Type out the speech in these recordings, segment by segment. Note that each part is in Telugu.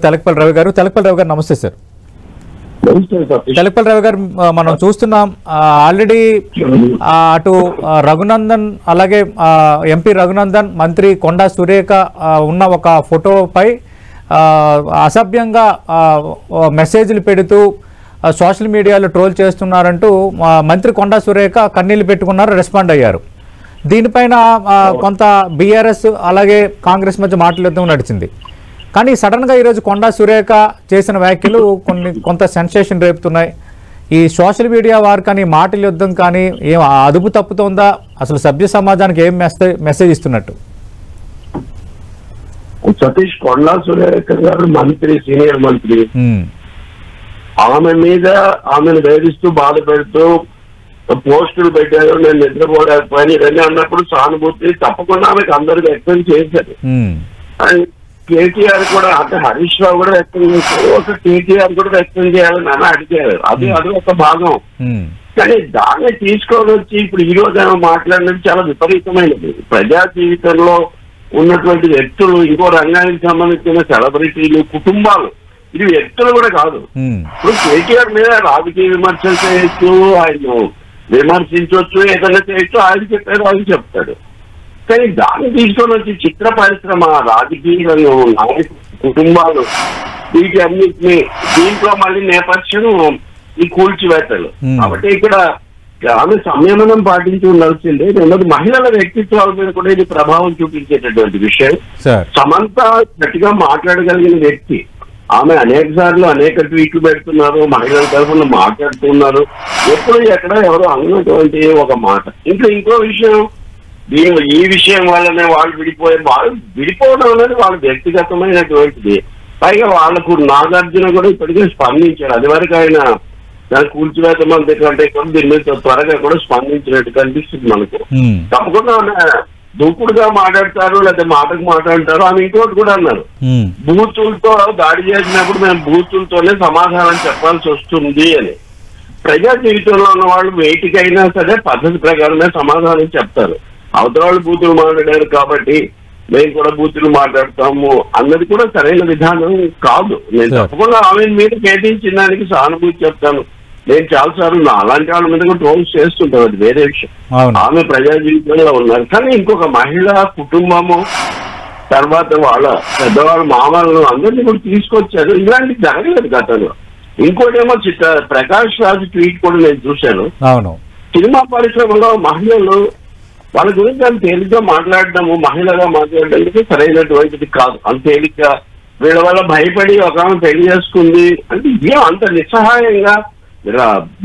తెలకపల్లి రవి గారు నమస్తే సార్. తెలకపల్లి రవి గారు, మనం చూస్తున్నాం ఆల్రెడీ అటు రఘునందన్ అలాగే ఎంపీ రఘునందన్, మంత్రి కొండా సురేఖ ఉన్న ఒక ఫోటోపై అసభ్యంగా మెసేజ్లు పెడుతూ సోషల్ మీడియాలో ట్రోల్ చేస్తున్నారంటూ మంత్రి కొండా సురేఖ కన్నీళ్లు పెట్టుకున్నారు, రెస్పాండ్ అయ్యారు. దీనిపైన కొంత బీఆర్ఎస్ అలాగే కాంగ్రెస్ మధ్య మాటల యుద్ధం నడిచింది. కానీ సడన్గా ఈరోజు కొండా సురేఖ చేసిన వ్యాఖ్యలు కొంత సెన్సేషన్ రేపుతున్నాయి. ఈ సోషల్ మీడియా వారు కానీ మాటల యుద్ధం కానీ ఏం అదుపు తప్పుతోందా? అసలు సభ్య సమాజానికి ఏం మెసేజ్ ఇస్తున్నట్టు? సతీష్, కొండా సురేఖ గారు మంత్రి, సీనియర్ మంత్రి. ఆమె మీద ఆమెను వేధిస్తూ బాధ పెడుతూ పోస్టులు పెట్టారు, నేను నిద్రపోలేకపోయాను ఇవన్నీ అన్నప్పుడు సానుభూతి తప్పకుండా ఆమెకు అందరూ వ్యక్తం చేశారు. కేటీఆర్ కూడా, అంటే హరీష్ రావు కూడా వ్యక్తం చేశారు, ఒక కేటీఆర్ కూడా వ్యక్తం చేయాలని అని అడిగారు. అది ఒక భాగం. కానీ దాన్ని తీసుకొని వచ్చి ఇప్పుడు ఈ రోజు మాట్లాడినది చాలా విపరీతమైనది. ప్రజా జీవితంలో ఉన్నటువంటి వ్యక్తులు, ఇంకో రంగానికి సంబంధించిన సెలబ్రిటీలు, కుటుంబాలు, ఇది వ్యక్తులు కూడా కాదు. ఇప్పుడు కేటీఆర్ మీద రాజకీయ విమర్శలు చేయొచ్చు, ఆయన విమర్శించవచ్చు, ఏదైనా చేయొచ్చు, ఆయన చెప్పారు ఆయన చెప్తాడు. కానీ దాన్ని తీసుకొని వచ్చి చిత్ర పరిశ్రమ, రాజకీయ రంగం, నాయకులు, కుటుంబాలు, వీటి అన్నింటినీ దీంట్లో మళ్ళీ నేపథ్యం ఈ కూల్చివేతలు. కాబట్టి ఇక్కడ ఆమె సంయమనం పాటించి ఉండాల్సిందే. రెండోది మహిళల వ్యక్తిత్వాల మీద కూడా ఇది ప్రభావం చూపించేటటువంటి విషయం. సమంత గట్టిగా మాట్లాడగలిగిన వ్యక్తి. ఆమె అనేక సార్లు అనేక ట్వీట్లు పెడుతున్నారు, మహిళల తరఫున మాట్లాడుతున్నారు, ఎప్పుడు ఎక్కడ ఎవరు అన్నటువంటి ఒక మాట. ఇంకో విషయం, ఈ విషయం వల్లనే వాళ్ళు విడిపోవడం అనేది వాళ్ళ వ్యక్తిగతమైనటువంటిది. పైగా వాళ్ళకు నాగార్జున కూడా ఇప్పటికే స్పందించారు. అది వరకు ఆయన దాని కూల్చివేత మంది కంటే దీని మీద త్వరగా కూడా స్పందించినట్టు కనిపిస్తుంది మనకు. తప్పకుండా దూకుడుగా మాట్లాడతారు, లేకపోతే మాటకు మాట్లాడతారు. ఆమె ఇంకోటి కూడా అన్నారు, బూతులతో దాడి చేసినప్పుడు మేము బూతులతోనే సమాధానం చెప్పాల్సి వస్తుంది అని. ప్రజా జీవితంలో ఉన్న వాళ్ళు వేటికైనా సరే పద్ధతి ప్రకారమే సమాధానం చెప్తారు. అవతల వాళ్ళు బూతులు మాట్లాడారు కాబట్టి మేము కూడా బూతులు మాట్లాడతాము అన్నది కూడా సరైన విధానం కాదు. నేను తప్పకుండా ఆమె మీద కేటాయించిన దానికి సానుభూతి చెప్తాను. నేను చాలాసార్లు అలాంటి వాళ్ళ మీద కూడా ట్రోల్స్ చేస్తుంటాను, అది వేరే విషయం. ఆమె ప్రజా జీవితంలో ఉన్నారు. కానీ ఇంకొక మహిళ కుటుంబము, తర్వాత వాళ్ళ పెద్దవాళ్ళ మామలను అందరినీ కూడా తీసుకొచ్చారు. ఇలాంటివి జరగలేదు గతంలో. ఇంకోటేమో ప్రకాష్ రాజు ట్వీట్ కూడా నేను చూశాను. సినిమా పరిశ్రమలో మహిళలు వాళ్ళ గురించి అంత తేలిగ్గా మాట్లాడడము, మహిళగా మాట్లాడడానికి సరైనటువంటిది కాదు. అంత తేలిగ్గా వీళ్ళ వల్ల భయపడి ఒక ఆమె పెళ్లి చేసుకుంది అంటే ఇదే అంత నిస్సహాయంగా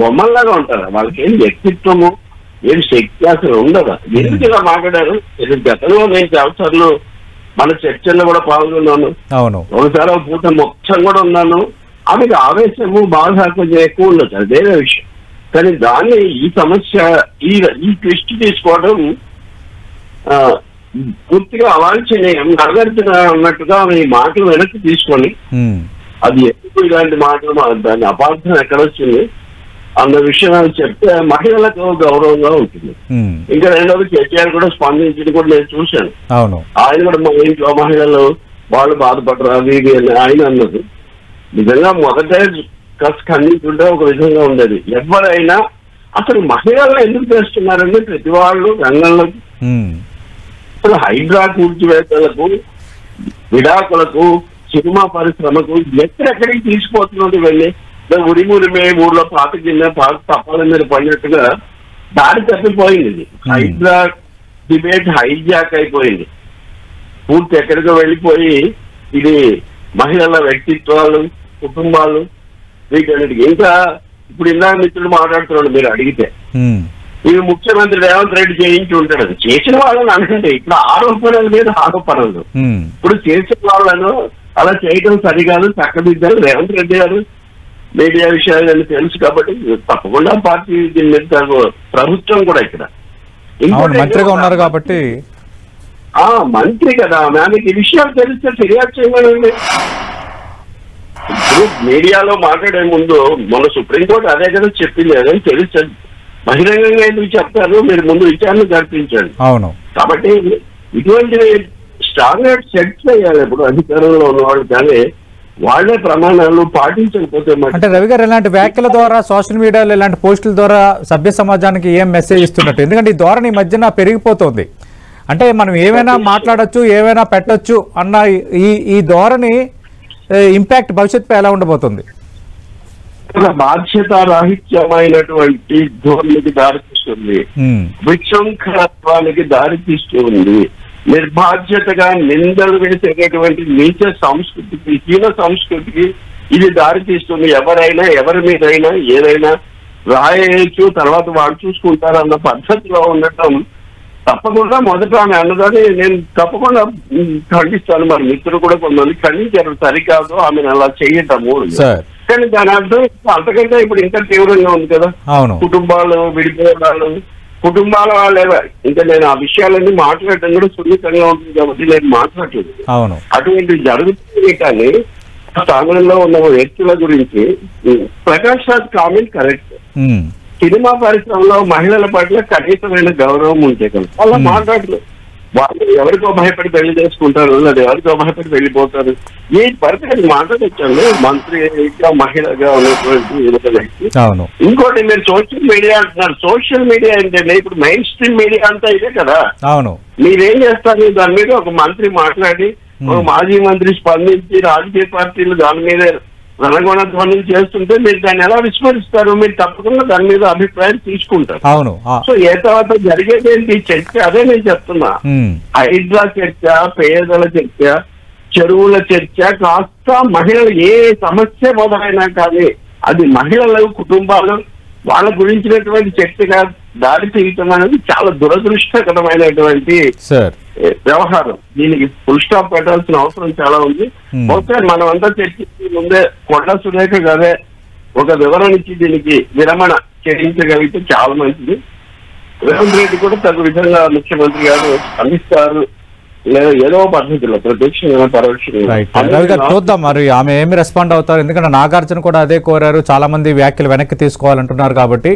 బొమ్మల్లాగా ఉంటారు. వాళ్ళకి ఏం వ్యక్తిత్వము, ఏం శక్తి అసలు ఉండదు. ఎందుకు ఇలా మాట్లాడారు? గతంలో నేను చాలాసార్లు మన చర్చల్లో కూడా పాల్గొన్నాను. ఒకసారి ఒక పూట మొత్తం కూడా ఉన్నాను. ఆమెకు ఆవేశము, బాధ కొంచెం ఎక్కువ ఉండొచ్చు, అది వేరే విషయం. కానీ దాన్ని ఈ సమస్య ఈ ట్విస్ట్ తీసుకోవడం పూర్తిగా అవాంఛనీయం. నడగడుతున్న అన్నట్టుగా ఆమె ఈ మాటలు వెనక్కి తీసుకొని అది ఎందుకు ఇలాంటి మాటలు, దాని అపార్థం ఎక్కడొచ్చింది అన్న విషయం చెప్తే మహిళలకు గౌరవంగా ఉంటుంది. ఇంకా రెండోది కేటీఆర్ కూడా స్పందించింది కూడా నేను చూశాను. ఆయన కూడా మా ఇంట్లో మహిళలు వాళ్ళు బాధపడరు అవి ఇవి అని ఆయన అన్నది. నిజంగా మొదట ఖండించుంటే ఒక విధంగా ఉండేది. ఎవరైనా అసలు మహిళలను ఎందుకు చేస్తున్నారంటే ప్రతి వాళ్ళు రంగంలో అసలు హైడ్రా కూల్చివేతలకు, విడాకులకు, సినిమా పరిశ్రమకు ఎక్కడెక్కడికి తీసుకుపోతున్నది వెళ్ళి ఉరిమురిమే ఊళ్ళో పాత కింద తప్పాల మీద పడినట్టుగా దారి తప్పిపోయింది. ఇది హైడ్రా డిబేట్ హైజాక్ అయిపోయింది. పూర్తి ఎక్కడికో వెళ్ళిపోయి ఇది మహిళల వ్యక్తిత్వాలు, కుటుంబాలు, వీటన్నిటికి. ఇంకా ఇప్పుడు ఇందాక మిత్రులు మాట్లాడుతున్నాడు, మీరు అడిగితే ఇవి ముఖ్యమంత్రి రేవంత్ రెడ్డి చేయించి ఉంటాడు. అది చేసిన వాళ్ళని అనుకుంటే ఇప్పుడు ఆరోపణల మీద ఆరోపణలు. ఇప్పుడు చేసిన వాళ్ళను అలా చేయడం సరికాదు, చక్కదిద్దారు. రేవంత్ రెడ్డి గారు మీడియా విషయాలు తెలుసు కాబట్టి తప్పకుండా పార్టీ దీని మీద ప్రభుత్వం కూడా ఇక్కడ మంత్రిగా ఉన్నారు కాబట్టి మంత్రి కదా, ఆమెకి ఈ విషయాలు తెలిస్తే ఫిర్యాదు చేయమనండి. ఇప్పుడు మీడియాలో మాట్లాడే ముందు మొన్న సుప్రీంకోర్టు అదే కదా చెప్పింది. అదని తెలుసు, బహిరంగంగా ఎందుకు చెప్తారు? మీరు ముందు విచారణ జరిపించండి. కాబట్టి ఇటువంటి స్టాండర్డ్ సెట్ చేయాలి. ఇప్పుడు అధికారంలో ఉన్నవాళ్ళు కానీ వాళ్ళే ప్రమాణాలు పాటించకపోతే అంటే రవి గారు ఇలాంటి వ్యాఖ్యల ద్వారా సోషల్ మీడియాలో ఇలాంటి పోస్టుల ద్వారా సభ్య సమాజానికి ఏం మెసేజ్ ఇస్తున్నట్టు? ఎందుకంటే ఈ ధోరణి ఈ మధ్యన పెరిగిపోతుంది. అంటే మనం ఏమైనా మాట్లాడొచ్చు, ఏమైనా పెట్టొచ్చు అన్న ఈ ధోరణి ఇంపాక్ట్ భవిష్యత్తుపై ఎలా ఉండబోతుంది? బాధ్యత రాహిత్యమైనటువంటి ధోరణికి దారితీస్తుంది, విశృంఖలత్వానికి దారితీస్తుంది, నిర్బాధ్యతగా నిందలు వేసేటటువంటి నీచ సంస్కృతికి, హీన సంస్కృతికి ఇది దారితీస్తుంది. ఎవరైనా ఎవరి మీదైనా ఏదైనా రాయచ్చు, తర్వాత వాళ్ళు చూసుకుంటారన్న పద్ధతిలో ఉండటం తప్పకుండా మొదట ఆమె అన్నదాన్ని నేను తప్పకుండా ఖండిస్తాను. మరి మిత్రులు కూడా కొంతమంది ఖండించారు, సరికాదు ఆమెను అలా చేయటము. కానీ దాని అర్థం అంతకంటే ఇప్పుడు ఇంకా తీవ్రంగా ఉంది కదా. కుటుంబాలు విడిపోవడాలు, కుటుంబాల వాళ్ళే. ఇంకా నేను ఆ విషయాలన్నీ మాట్లాడటం కూడా సున్నితంగా ఉంటుంది కాబట్టి నేను మాట్లాడలేదు. అటువంటివి జరుగుతుంది. కానీ స్థానంలో ఉన్న వ్యక్తుల గురించి Prakash Raj comment correct. Cinema పరిశ్రమలో మహిళల పట్ల కనీసమైన గౌరవం ఉంటే కదా అలా మాట్లాడలేదు. వాళ్ళు ఎవరికో భయపడి పెళ్లి చేసుకుంటారు, లేదా ఎవరికో భయపడి వెళ్ళిపోతారు. ఏ పరిస్థితి మాట్లాడొచ్చాను మంత్రిగా మహిళగా ఉన్నటువంటి వ్యక్తి. ఇంకోటి మీరు సోషల్ మీడియా అంటున్నారు. సోషల్ మీడియా అంటే ఇప్పుడు మెయిన్ స్ట్రీమ్ మీడియా అంతా ఇదే కదా. మీరేం చేస్తారు? దాని మీద ఒక మంత్రి మాట్లాడి, ఒక మాజీ మంత్రి స్పందించి, రాజకీయ పార్టీలు దాని మీద రణగొణ ధ్వనులు చేస్తుంటే మీరు దాన్ని ఎలా విస్మరిస్తారు? మీరు తప్పకుండా దాని మీద అభిప్రాయం తీసుకుంటారు. సో ఏ తర్వాత జరిగేది ఏంటి చర్చ? అదే నేను చెప్తున్నా. హైడ్రా చర్చ, పేదల చర్చ, చెరువుల చర్చ, కాస్త మహిళలు ఏ సమస్య మొదలైనా కానీ అది మహిళలు, కుటుంబాలు వాళ్ళ గురించినటువంటి చర్చగా దారి తీయటం అనేది చాలా దురదృష్టకరమైనటువంటి వ్యవహారం. దీనికి ఫుల్ స్టాప్ పెట్టాల్సిన అవసరం చాలా ఉంది. బహుశా మనం అంతా చర్చించే ముందే కొండా సురేఖ గారే ఒక వివరణ ఇచ్చి దీనికి విరమణ చేయించగలిగితే చాలా మంచిది. రేవంత్ రెడ్డి కూడా తగు విధంగా ముఖ్యమంత్రి గారు అందిస్తారు, లేదా ఏదో పద్ధతిలో ప్రత్యక్షంగా పరోక్షంగా చూద్దాం మరి ఆమె ఏమి రెస్పాండ్ అవుతారు. ఎందుకంటే నాగార్జున కూడా అదే కోరారు, చాలా మంది వ్యాఖ్యలు వెనక్కి తీసుకోవాలంటున్నారు. కాబట్టి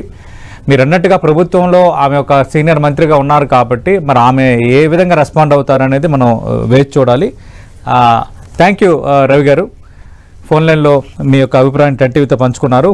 మీరు అన్నట్టుగా ప్రభుత్వంలో ఆమె ఒక సీనియర్ మంత్రిగా ఉన్నారు కాబట్టి మరి ఆమె ఏ విధంగా రెస్పాండ్ అవుతారు అనేది మనం వేచి చూడాలి. థ్యాంక్ యూ రవి గారు, ఫోన్ లైన్లో మీ యొక్క అభిప్రాయం 10 టీవీతో పంచుకున్నారు.